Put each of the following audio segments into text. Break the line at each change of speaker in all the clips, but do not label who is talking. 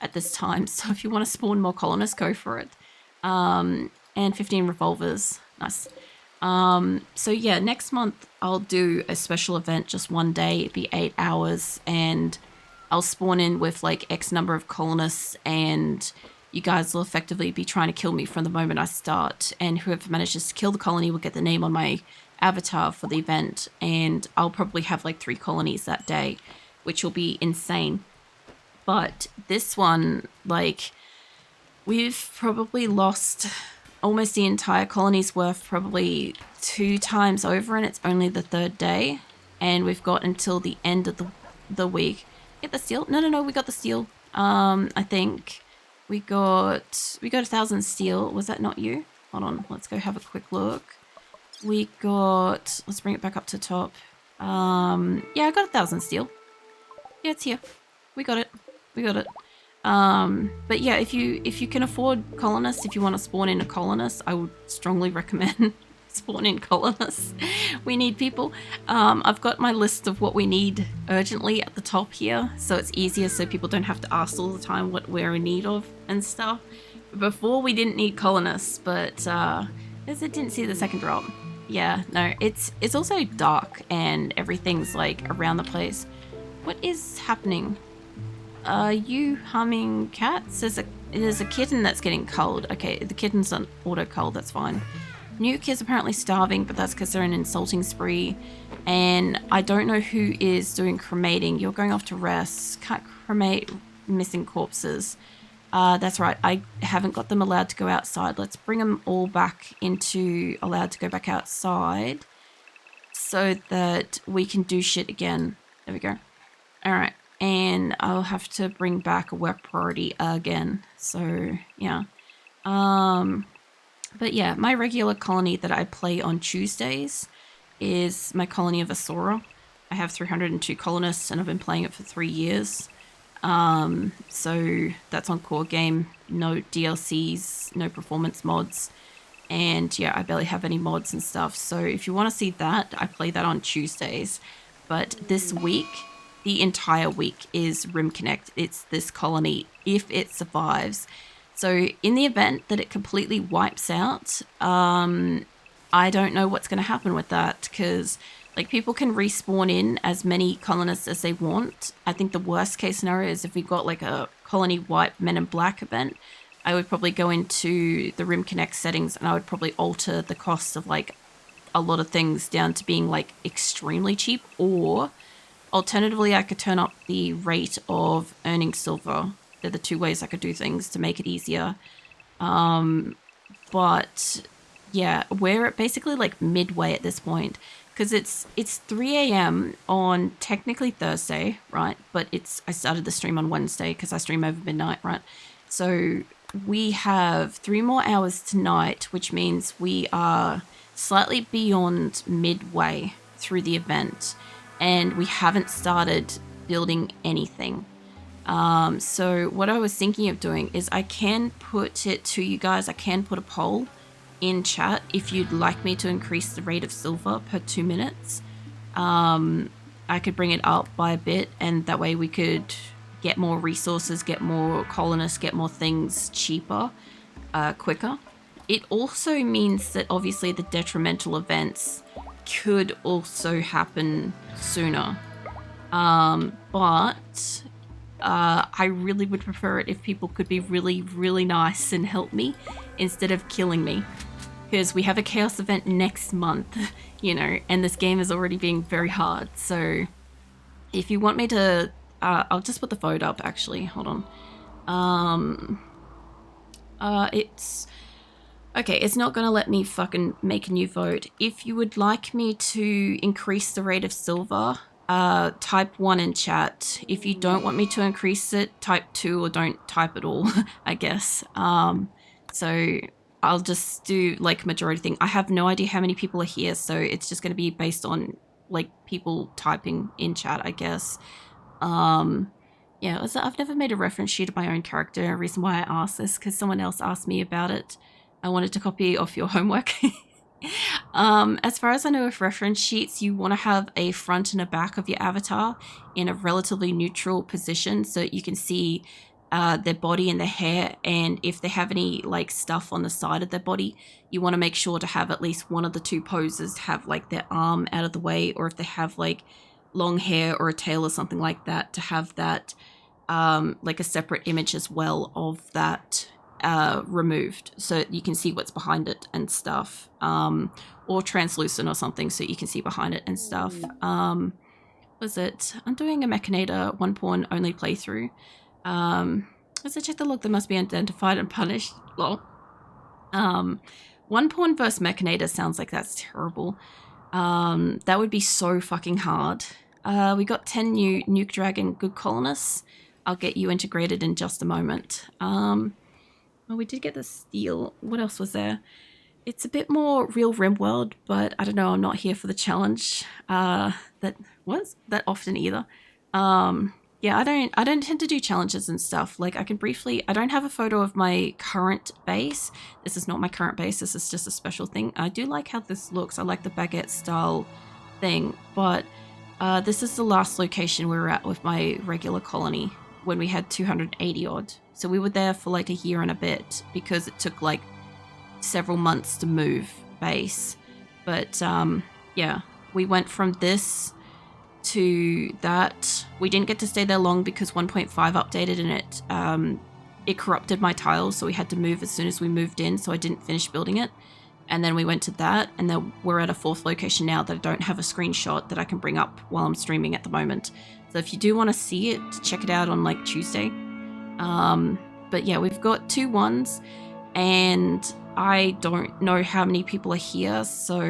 at this time. So if you want to spawn more colonists, go for it. And 15 revolvers. Nice. So yeah, next month I'll do a special event, just one day. It'd be 8 hours, and I'll spawn in with like X number of colonists, and you guys will effectively be trying to kill me from the moment I start, and whoever manages to kill the colony will get the name on my avatar for the event, and I'll probably have like 3 colonies that day, which will be insane. But this one, like, we've probably lost almost the entire colony's worth probably 2 times over, and it's only the 3rd day, and we've got until the end of the week. Get the steel? No, we got the steel. I think we got 1,000 steel. Was that not you? Hold on, let's go have a quick look. We got, let's bring it back up to top. Yeah, I got 1,000 steel. Yeah, it's here. We got it. But yeah, if you can afford colonists, if you want to spawn in a colonist, I would strongly recommend spawn in colonists. We need people. I've got my list of what we need urgently at the top here, so it's easier so people don't have to ask all the time what we're in need of and stuff. Before we didn't need colonists, but as I didn't see the second drop. Yeah, no, it's also dark and everything's like around the place. What is happening? Are you humming cats? There's a kitten that's getting cold. Okay, the kitten's on auto cold, that's fine. Nuke is apparently starving, but that's because they're in an insulting spree. And I don't know who is doing cremating. You're going off to rest. Can't cremate missing corpses. That's right, I haven't got them allowed to go outside. Let's bring them all back into allowed to go back outside so that we can do shit again. There we go. Alright. And I'll have to bring back a work priority again. So, yeah. But yeah, my regular colony that I play on Tuesdays is my colony of Asura. I have 302 colonists and I've been playing it for 3 years. So that's on core game, no DLCs, no performance mods. And yeah, I barely have any mods and stuff. So if you want to see that, I play that on Tuesdays. But this week, the entire week is Rimconnect. It's this colony, if it survives. So in the event that it completely wipes out, I don't know what's going to happen with that, because like people can respawn in as many colonists as they want. I think the worst case scenario is if we got like a colony wipe Men in Black event, I would probably go into the Rimconnect settings and I would probably alter the cost of like a lot of things down to being like extremely cheap, or alternatively I could turn up the rate of earning silver. They're the 2 ways I could do things to make it easier. But yeah, we're at basically like midway at this point, because it's 3 a.m. on technically Thursday, right? But I started the stream on Wednesday because I stream over midnight, right? So we have 3 more hours tonight, which means we are slightly beyond midway through the event, and we haven't started building anything. So what I was thinking of doing is I can put it to you guys, I can put a poll in chat if you'd like me to increase the rate of silver per 2 minutes. I could bring it up by a bit, and that way we could get more resources, get more colonists, get more things cheaper, quicker. It also means that obviously the detrimental events could also happen sooner. But I really would prefer it if people could be really, really nice and help me instead of killing me. Because we have a chaos event next month, you know, and this game is already being very hard. So if you want me to, I'll just put the vote up actually, hold on. It's, okay, it's not gonna let me fucking make a new vote. If you would like me to increase the rate of silver, type 1 in chat. If you don't want me to increase it, type 2 or don't type at all, I guess. So I'll just do like majority thing. I have no idea how many people are here, so it's just going to be based on like people typing in chat, I guess. Yeah, I've never made a reference sheet of my own character. The reason why I asked this because someone else asked me about it. I wanted to copy off your homework. As far as I know with reference sheets, you want to have a front and a back of your avatar in a relatively neutral position so you can see their body and their hair, and if they have any like stuff on the side of their body, you want to make sure to have at least one of the two poses have like their arm out of the way, or if they have like long hair or a tail or something like that, to have that like a separate image as well of that removed, so you can see what's behind it and stuff, or translucent or something so you can see behind it and stuff. Was it? I'm doing a Mechanator 1 pawn only playthrough. As I check the log, they must be identified and punished. Lol. 1 pawn versus Mechanator sounds like that's terrible. That would be so fucking hard. We got 10 new Nuke Dragon good colonists. I'll get you integrated in just a moment. Well, we did get the steel. What else was there? It's a bit more real RimWorld, but I don't know, I'm not here for the challenge. That was that often either. Yeah, I don't tend to do challenges and stuff. Like I don't have a photo of my current base. This is not my current base, this is just a special thing. I do like how this looks. I like the baguette style thing, but this is the last location we were at with my regular colony when we had 280 odd. So we were there for like a year and a bit because it took like several months to move base. But yeah, we went from this to that. We didn't get to stay there long because 1.5 updated and it corrupted my tiles, so we had to move as soon as we moved in, so I didn't finish building it. And then we went to that, and then we're at a 4th location now that I don't have a screenshot that I can bring up while I'm streaming at the moment. So if you do want to see it, check it out on like Tuesday. But yeah, we've got 2 1s, and I don't know how many people are here, so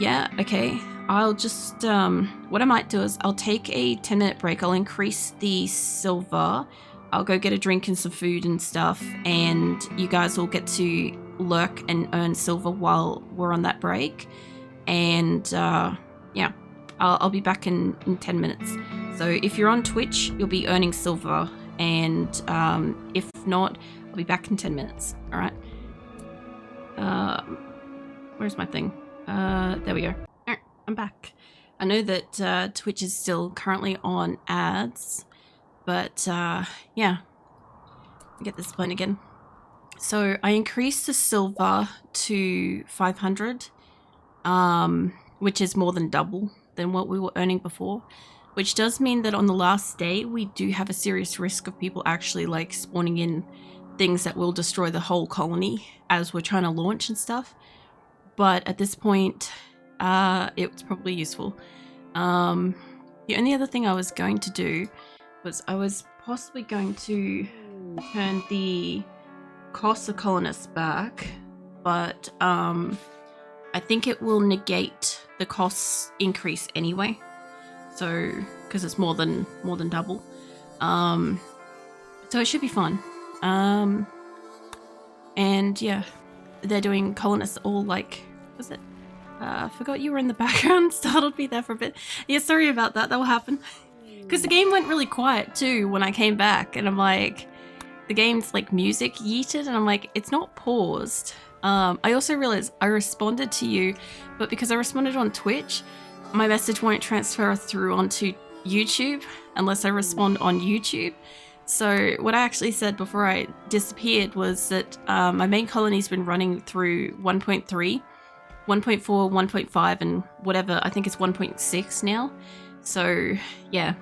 yeah, okay. I'll just, what I might do is I'll take a 10-minute break. I'll increase the silver. I'll go get a drink and some food and stuff, and you guys will get to lurk and earn silver while we're on that break. And yeah, I'll be back in 10 minutes. So if you're on Twitch, you'll be earning silver, and if not, I'll be back in 10 minutes. All right. Where's my thing? There we go. I'm back. I know that Twitch is still currently on ads, but yeah, get this point again. So I increased the silver to 500, which is more than double than what we were earning before, which does mean that on the last day we do have a serious risk of people actually like spawning in things that will destroy the whole colony as we're trying to launch and stuff. But at this point, it's probably useful. The only other thing I was going to do was I was possibly going to turn the cost of colonists back, but I think it will negate the costs increase anyway. So because it's more than double. So it should be fun. And yeah, they're doing colonists all like, was it? I forgot you were in the background, startled me there for a bit. Yeah, sorry about that, that'll happen. Because the game went really quiet too when I came back, and I'm like, the game's like music yeeted, and I'm like, it's not paused. I also realized I responded to you, but because I responded on Twitch, my message won't transfer through onto YouTube unless I respond on YouTube. So what I actually said before I disappeared was that my main colony's been running through 1.3, 1.4, 1.5, and whatever, I think it's 1.6 now. So yeah,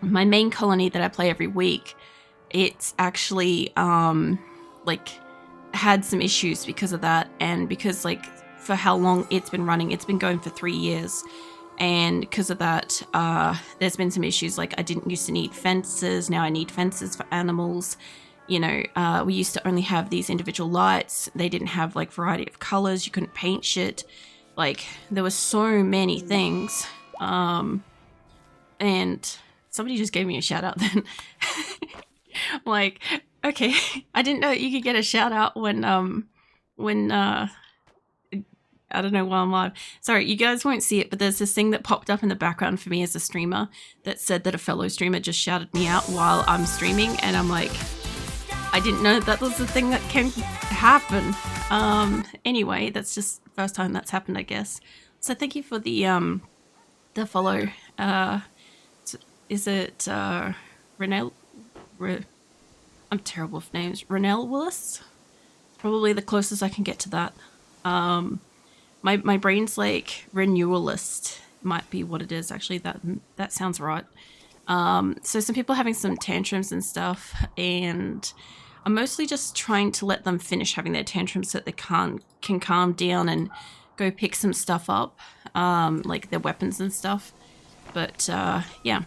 my main colony that I play every week, it's actually like had some issues because of that, and because like for how long it's been running, it's been going for 3 years. And because of that, there's been some issues. Like I didn't used to need fences. Now I need fences for animals. You know, we used to only have these individual lights. They didn't have like variety of colors. You couldn't paint shit. Like there were so many things. And somebody just gave me a shout out then. Like, okay, I didn't know that you could get a shout out when I don't know why I'm live. Sorry, you guys won't see it, but there's this thing that popped up in the background for me as a streamer that said that a fellow streamer just shouted me out while I'm streaming, and I'm like, I didn't know that was the thing that can happen. Anyway, that's just the first time that's happened, I guess. So thank you for the follow. Is it Renel? I'm terrible with names. Renelwillis? Probably the closest I can get to that. My brain's like renewalist might be what it is. Actually, that sounds right. So some people are having some tantrums and stuff, and I'm mostly just trying to let them finish having their tantrums so that they can calm down and go pick some stuff up, like their weapons and stuff. But yeah,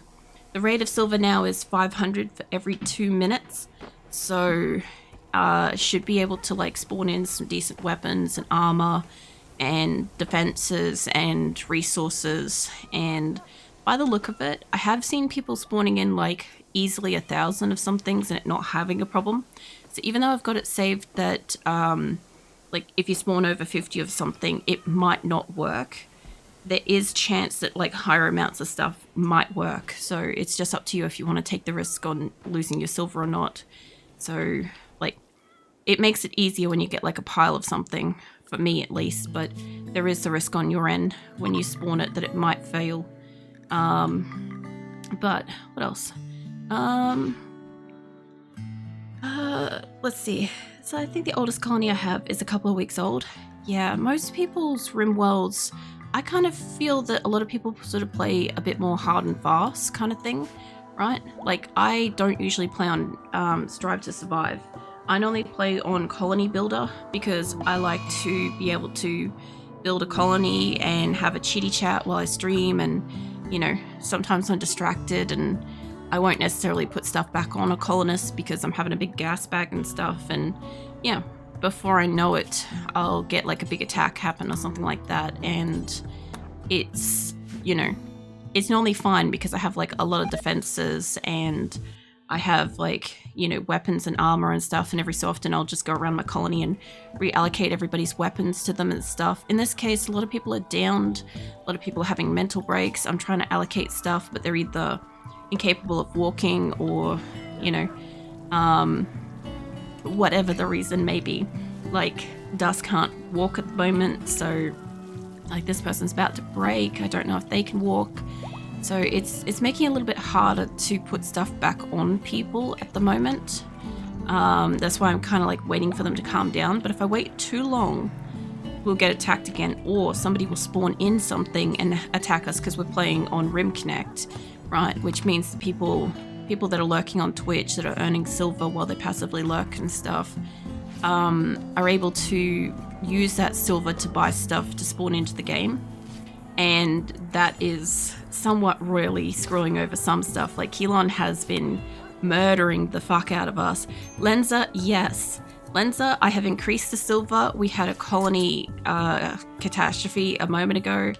the rate of silver now is 500 for every 2 minutes, so should be able to like spawn in some decent weapons and armor and defenses and resources. And by the look of it, I have seen people spawning in like easily 1,000 of some things and it not having a problem. So even though I've got it saved that like if you spawn over 50 of something, it might not work. There is chance that like higher amounts of stuff might work. So it's just up to you if you want to take the risk on losing your silver or not. So like it makes it easier when you get like a pile of something, for me at least, but there is the risk on your end when you spawn it that it might fail. But what else? Let's see. So I think the oldest colony I have is a couple of weeks old. Yeah, most people's RimWorlds, I kind of feel that a lot of people sort of play a bit more hard and fast kind of thing, right? Like I don't usually play on Strive to Survive. I normally play on Colony Builder because I like to be able to build a colony and have a chitty chat while I stream, and you know, sometimes I'm distracted and I won't necessarily put stuff back on a colonist because I'm having a big gas bag and stuff, and yeah, before I know it, I'll get like a big attack happen or something like that, and it's, you know, it's normally fine because I have like a lot of defenses and I have like, you know, weapons and armor and stuff, and every so often I'll just go around my colony and reallocate everybody's weapons to them and stuff. In this case, a lot of people are downed, a lot of people are having mental breaks. I'm trying to allocate stuff, but they're either incapable of walking or, you know, whatever the reason may be. Like, Dust can't walk at the moment, so like this person's about to break. I don't know if they can walk. So it's making it a little bit harder to put stuff back on people at the moment. That's why I'm kind of like waiting for them to calm down. But if I wait too long, we'll get attacked again, or somebody will spawn in something and attack us because we're playing on Rimconnect, right? Which means people that are lurking on Twitch that are earning silver while they passively lurk and stuff are able to use that silver to buy stuff to spawn into the game. And that is somewhat royally screwing over some stuff. Like Keelan has been murdering the fuck out of us. Lenza, yes. Lenza, I have increased the silver. We had a colony catastrophe a moment ago.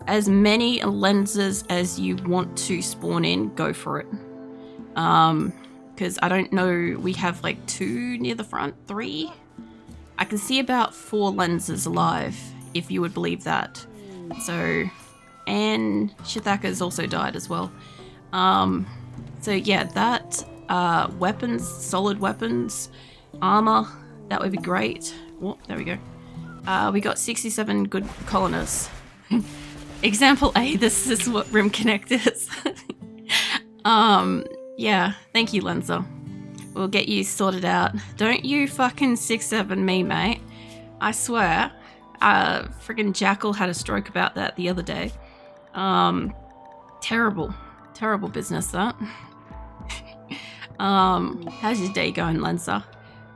As many lenses as you want to spawn in, go for it. Because I don't know, we have like 2 near the front, 3? I can see about 4 lenses alive, if you would believe that. So, and Shithaka's also died as well. So yeah, that, weapons, solid weapons, armor, that would be great. Oh, there we go. We got 67 good colonists. Example A, this is what Rimconnect is. Yeah, thank you, Lenza. We'll get you sorted out. Don't you fucking 6-7 me, mate. I swear. Friggin' Jackal had a stroke about that the other day. Terrible business, that. How's your day going, Lenza?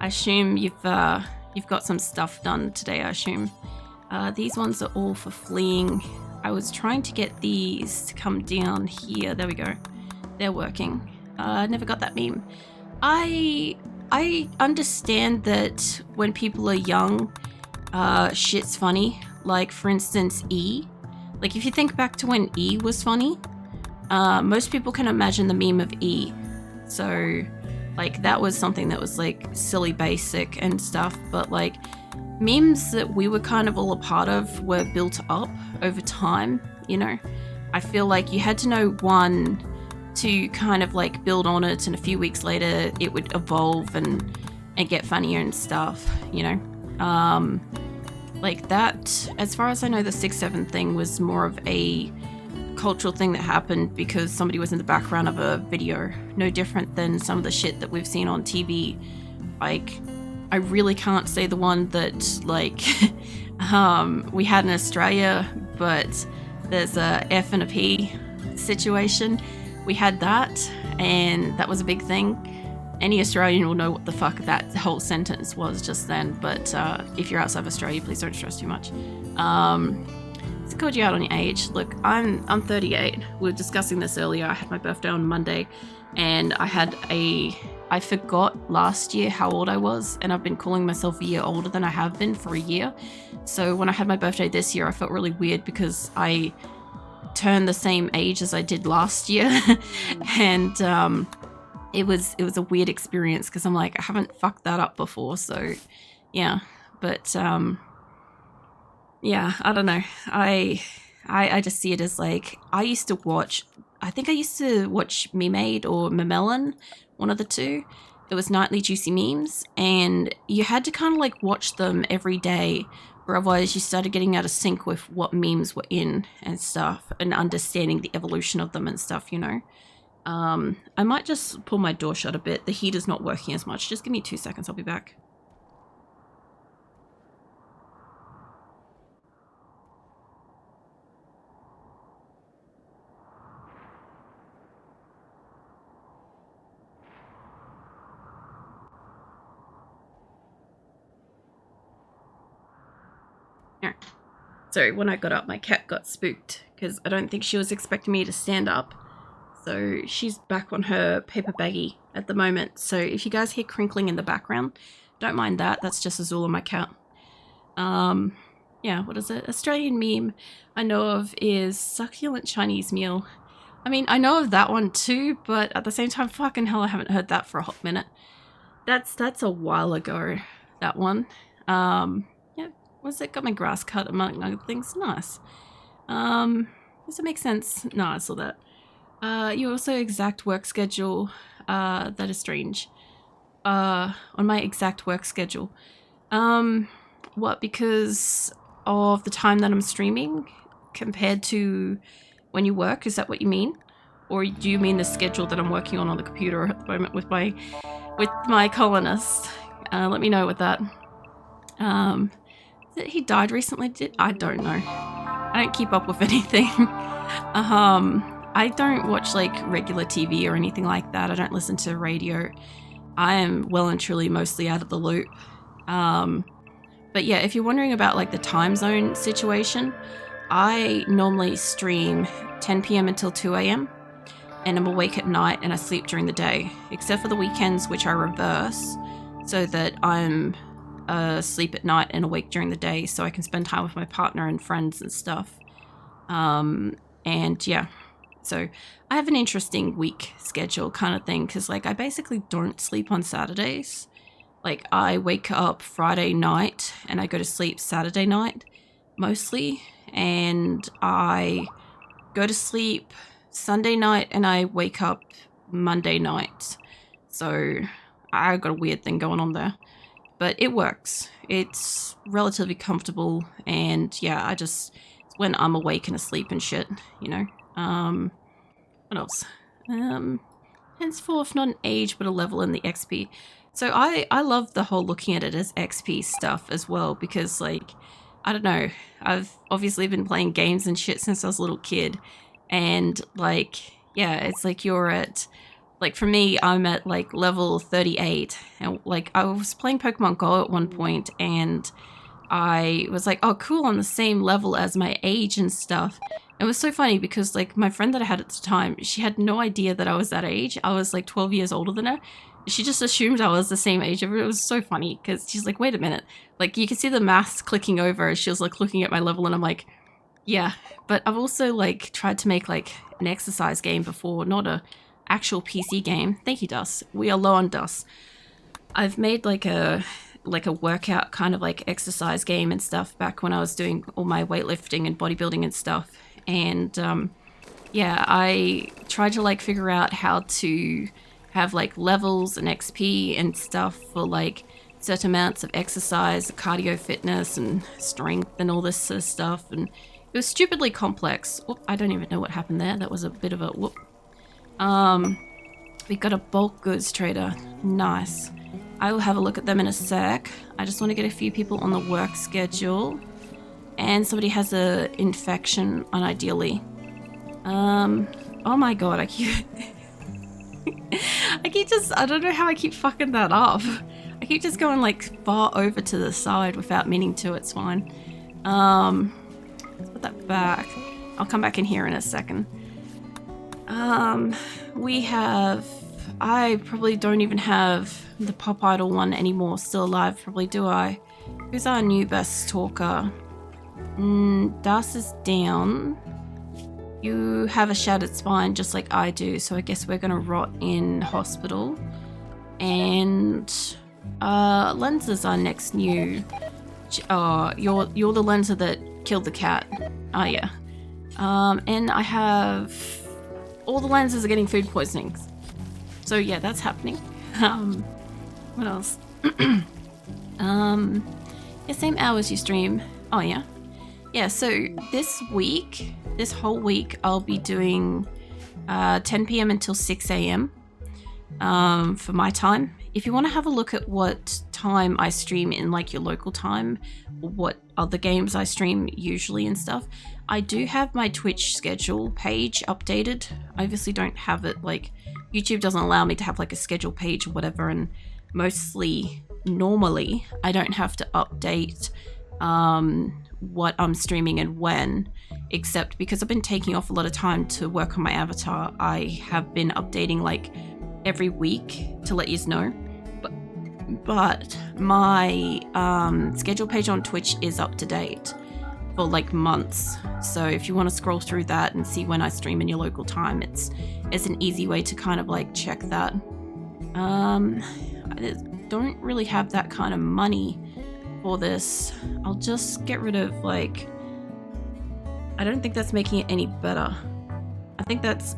I assume you've got some stuff done today, I assume. These ones are all for fleeing. I was trying to get these to come down here. There we go. They're working. Never got that meme. I understand that when people are young, shit's funny. Like, for instance, E. Like, if you think back to when E was funny, most people can imagine the meme of E. So, like, that was something that was, like, silly basic and stuff. But, like, memes that we were kind of all a part of were built up over time, you know? I feel like you had to know one to kind of, like, build on it, and a few weeks later it would evolve and get funnier and stuff, you know? Like that, as far as I know, the 6-7 thing was more of a cultural thing that happened because somebody was in the background of a video. No different than some of the shit that we've seen on TV. Like, I really can't say the one that, like, we had in Australia, but there's a F and a P situation. We had that, and that was a big thing. Any Australian will know what the fuck that whole sentence was just then, but if you're outside of Australia, please don't stress too much. So called you out on your age. Look, I'm 38. We were discussing this earlier. I had my birthday on Monday, and I forgot last year how old I was, and I've been calling myself a year older than I have been for a year. So when I had my birthday this year, I felt really weird because I turned the same age as I did last year. And it was a weird experience because I'm like, I haven't fucked that up before. So yeah, but yeah, I don't know. I just see it as like, I used to watch Memade or Memelon, one of the two. It was nightly juicy memes, and you had to kind of like watch them every day, or otherwise you started getting out of sync with what memes were in and stuff, and understanding the evolution of them and stuff, you know. I might just pull my door shut a bit. The heater's not working as much. Just give me 2 seconds, I'll be back. So when I got up, my cat got spooked because I don't think she was expecting me to stand up. So she's back on her paper baggie at the moment. So if you guys hear crinkling in the background, don't mind that. That's just Azula, my cat. Yeah, what is it? Australian meme I know of is succulent Chinese meal. I mean, I know of that one too, but at the same time, fucking hell, I haven't heard that for a hot minute. That's a while ago, that one. Yeah, what's it? Got my grass cut among other things. Nice. Does it make sense? No, I saw that. You also exact work schedule. That is strange. On my exact work schedule. What? Because of the time that I'm streaming compared to when you work? Is that what you mean? Or do you mean the schedule that I'm working on the computer at the moment with my colonist? Let me know with that. He died recently? I don't know. I don't keep up with anything. I don't watch like regular TV or anything like that. I don't listen to radio. I am well and truly mostly out of the loop. But yeah, if you're wondering about like the time zone situation, I normally stream 10 p.m. until 2 a.m. and I'm awake at night and I sleep during the day, except for the weekends, which I reverse so that I'm asleep at night and awake during the day so I can spend time with my partner and friends and stuff. And yeah, so I have an interesting week schedule kind of thing because like I basically don't sleep on Saturdays. Like I wake up Friday night and I go to sleep Saturday night mostly, and I go to sleep Sunday night and I wake up Monday night. So I got a weird thing going on there, but it works. It's relatively comfortable, and yeah, I just, when I'm awake and asleep and shit, you know. What else? Henceforth not an age but a level in the XP. So I love the whole looking at it as XP stuff as well, because like, I don't know, I've obviously been playing games and shit since I was a little kid, and like, yeah, it's like you're at, like for me, I'm at like level 38, and like I was playing Pokemon Go at one point and I was like, oh cool, I'm the same level as my age and stuff. It was so funny because like my friend that I had at the time, she had no idea that I was that age. I was like 12 years older than her. She just assumed I was the same age. It was so funny because she's like, wait a minute. Like you can see the maths clicking over as she was like looking at my level, and I'm like, yeah. But I've also like tried to make like an exercise game before, not a actual PC game. Thank you, Dust. We are low on Dust. I've made like a workout kind of like exercise game and stuff back when I was doing all my weightlifting and bodybuilding and stuff. And yeah, I tried to like figure out how to have like levels and XP and stuff for like certain amounts of exercise, cardio, fitness and strength and all this sort of stuff. And It was stupidly complex. Oop, I don't even know what happened there. That was a bit of a whoop. We got a bulk goods trader. Nice. I will have a look at them in a sec. I just want to get a few people on the work schedule. And somebody has a infection, unideally. Oh my god, I keep... I don't know how I keep fucking that up. I keep just going like far over to the side without meaning to, it's fine. Let's put that back. I'll come back in here in a second. We have... I probably don't even have the Pop Idol one anymore still alive, probably, do I? Who's our new best talker? Das is down. You have a shattered spine just like I do, so I guess we're gonna rot in hospital. And Lens is our next new... you're the Lenser that killed the cat. Oh yeah. And I have... all the Lensers are getting food poisoning. So yeah, that's happening. What else? Yeah, same hours you stream. Oh yeah. Yeah, so this week, this whole week, I'll be doing 10 p.m. until 6 a.m. For my time. If you want to have a look at what time I stream in like your local time, or what other games I stream usually and stuff, I do have my Twitch schedule page updated. I obviously don't have it, like, YouTube doesn't allow me to have like a schedule page or whatever, and normally I don't have to update what I'm streaming and when, except because I've been taking off a lot of time to work on my avatar. I have been updating like every week to let you know, but my schedule page on Twitch is up to date for like months, so if you want to scroll through that and see when I stream in your local time, it's an easy way to kind of like check that. I don't really have that kind of money for this. I'll just get rid of like... I don't think that's making it any better. I think that's...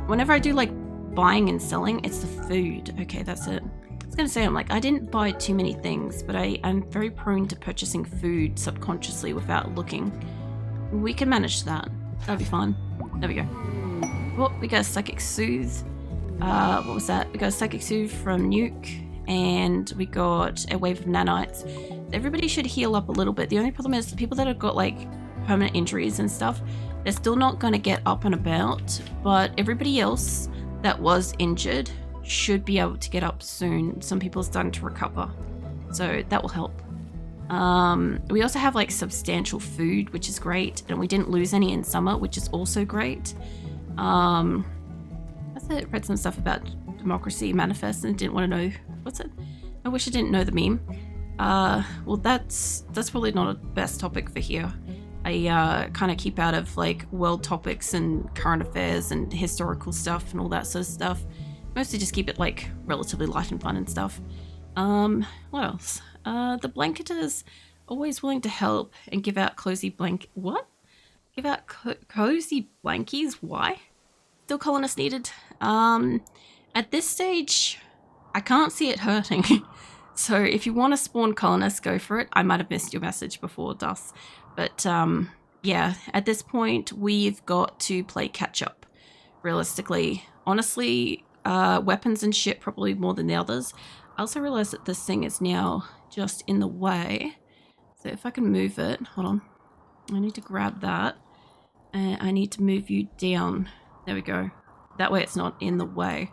whenever I do like buying and selling, it's the food. Okay, that's it. I was gonna say, I'm like, I didn't buy too many things, but I'm very prone to purchasing food subconsciously without looking. We can manage that. That'll be fun. There we go. Oh, we got a Psychic Soothe. What was that? We got a Psychic Soothe from Nuke, and we got a wave of nanites. Everybody should heal up a little bit. The only problem is the people that have got like permanent injuries and stuff, they're still not going to get up and about, but everybody else that was injured should be able to get up soon. Some people are starting to recover, so that will help. We also have like substantial food, which is great, and we didn't lose any in summer, which is also great. I read some stuff about democracy manifest and didn't want to know what's it. I wish I didn't know the meme. Well, that's probably not a best topic for here. I kind of keep out of like world topics and current affairs and historical stuff and all that sort of stuff. Mostly just keep it like relatively light and fun and stuff. What else? The Blanketers always willing to help and give out cozy give out cozy blankies? Why? Still colonists needed. At this stage, I can't see it hurting. So if you want to spawn colonists, go for it. I might have missed your message before, Dus. But yeah, at this point, we've got to play catch up. Realistically, honestly, weapons and shit probably more than the others. I also realized that this thing is now just in the way. So if I can move it, hold on. I need to grab that. And I need to move you down. There we go. That way it's not in the way.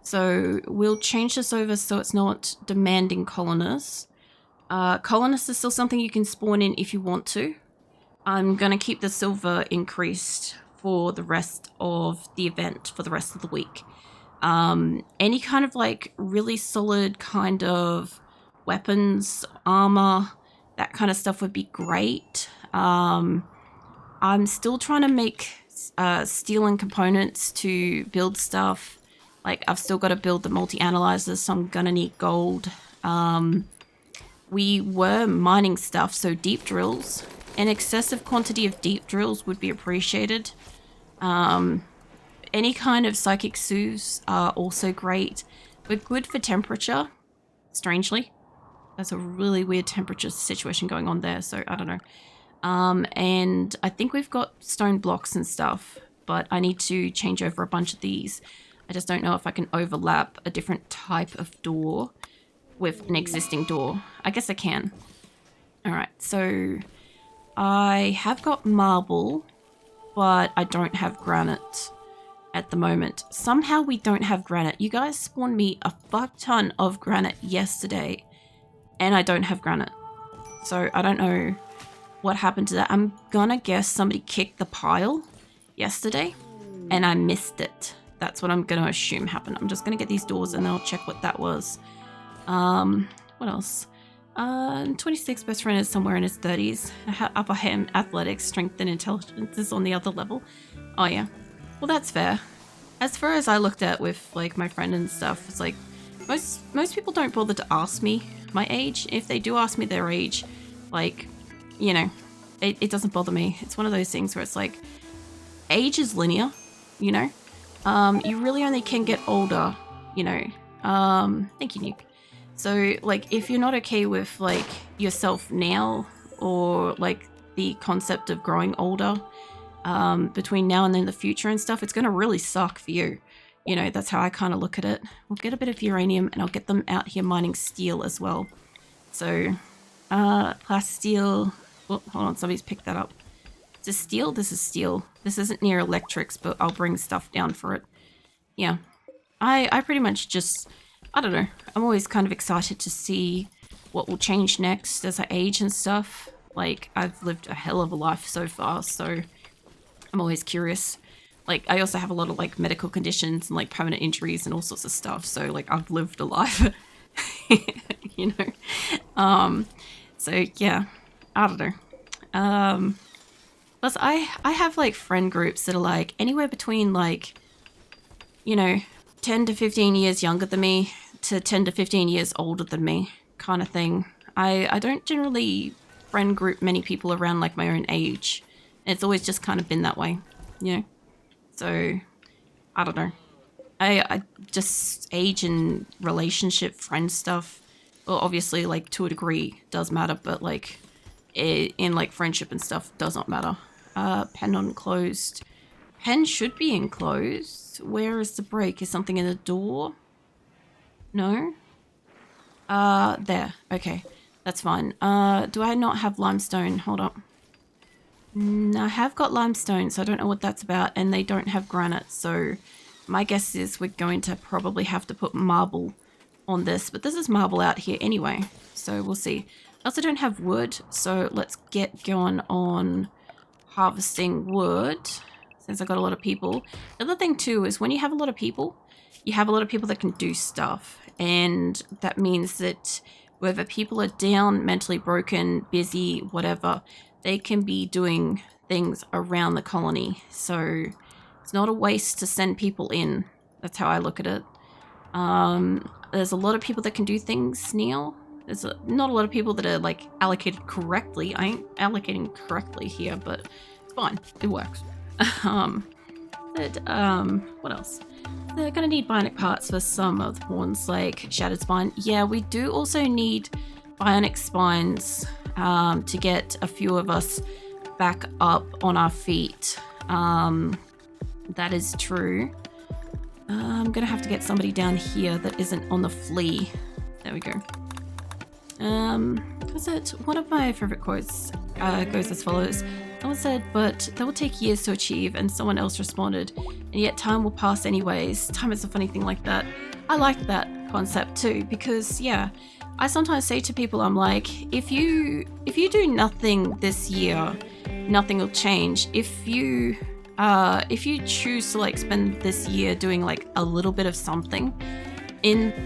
So we'll change this over so it's not demanding colonists. Colonists is still something you can spawn in if you want to. I'm going to keep the silver increased for the rest of the event, for the rest of the week. Any kind of like really solid kind of weapons, armor, that kind of stuff would be great. I'm still trying to make steel and components to build stuff. Like, I've still got to build the multi-analyzers, so I'm gonna need gold. We were mining stuff, so deep drills. An excessive quantity of deep drills would be appreciated. Any kind of psychic soothes are also great. We're good for temperature, strangely. That's a really weird temperature situation going on there, so I don't know. And I think we've got stone blocks and stuff, but I need to change over a bunch of these. I just don't know if I can overlap a different type of door with an existing door. I guess I can. All right, so I have got marble, but I don't have granite at the moment. Somehow we don't have granite. You guys spawned me a fuck ton of granite yesterday, and I don't have granite. So I don't know what happened to that. I'm gonna guess somebody kicked the pile yesterday, and I missed it. That's what I'm gonna assume happened. I'm just gonna get these doors, and I'll check what that was. What else? 26, best friend is somewhere in his 30s. Upper hand, athletics, strength, and intelligence is on the other level. Oh yeah. Well, that's fair. As far as I looked at with like my friend and stuff, it's like most people don't bother to ask me my age. If they do ask me their age, like, you know, it doesn't bother me. It's one of those things where it's like, age is linear, you know? You really only can get older, you know. Thank you, Nick. So, like, if you're not okay with, like, yourself now, or, like, the concept of growing older, between now and then the future and stuff, it's going to really suck for you. You know, that's how I kind of look at it. We'll get a bit of uranium, and I'll get them out here mining steel as well. So, class steel. Oh, hold on, somebody's picked that up. Is this steel? This is steel. This isn't near electrics, but I'll bring stuff down for it. Yeah. I pretty much just... I don't know. I'm always kind of excited to see what will change next as I age and stuff. Like, I've lived a hell of a life so far, so I'm always curious. Like, I also have a lot of, like, medical conditions and, like, permanent injuries and all sorts of stuff. So, like, I've lived a life, you know. So, yeah. I don't know. Plus, I have, like, friend groups that are, like, anywhere between, like, you know, 10 to 15 years younger than me to 10 to 15 years older than me kind of thing. I don't generally friend group many people around like my own age. It's always just kind of been that way, you know? So, I don't know. I just age and relationship friend stuff, well, obviously, like, to a degree does matter, but, like, in, like, friendship and stuff does not matter. Pen unclosed. Pen should be enclosed. Where is the break? Is something in the door? No? There. Okay. That's fine. Do I not have limestone? Hold up. I have got limestone, so I don't know what that's about, and they don't have granite, so my guess is we're going to probably have to put marble on this, but this is marble out here anyway, so we'll see. I also don't have wood, so let's get going on harvesting wood. Since I got a lot of people. The other thing too is when you have a lot of people, you have a lot of people that can do stuff. And that means that whether people are down, mentally broken, busy, whatever, they can be doing things around the colony. So it's not a waste to send people in. That's how I look at it. There's a lot of people that can do things now. There's not a lot of people that are like allocated correctly. I ain't allocating correctly here, but it's fine. It works. What else? They're gonna need bionic parts for some of the horns, like shattered spine. Yeah, we do also need bionic spines to get a few of us back up on our feet. That is true. I'm gonna have to get somebody down here that isn't on the flea. There we go. Was it one of my favorite quotes goes as follows. Someone said, but that will take years to achieve, and someone else responded, and yet time will pass anyways. Time is a funny thing like that. I like that concept too, because yeah, I sometimes say to people, I'm like, if you do nothing this year, nothing will change. If you choose to like spend this year doing like a little bit of something,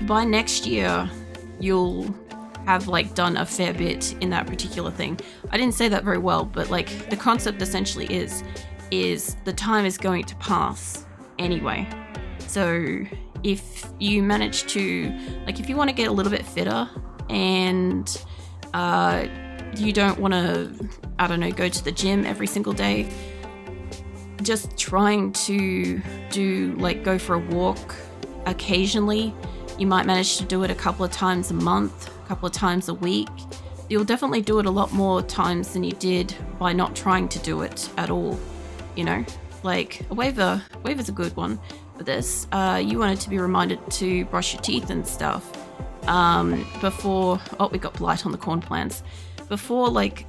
by next year, you'll have like done a fair bit in that particular thing. I didn't say that very well, but like the concept essentially is the time is going to pass anyway. So if you manage to, like, if you want to get a little bit fitter and you don't want to, I don't know, go to the gym every single day, just trying to go for a walk occasionally, you might manage to do it a couple of times a month, a couple of times a week. you'll definitely do it a lot more times than you did by not trying to do it at all, you know? Like, a waver's a good one for this. You wanted to be reminded to brush your teeth and stuff before... Oh, we got blight on the corn plants. Before, like,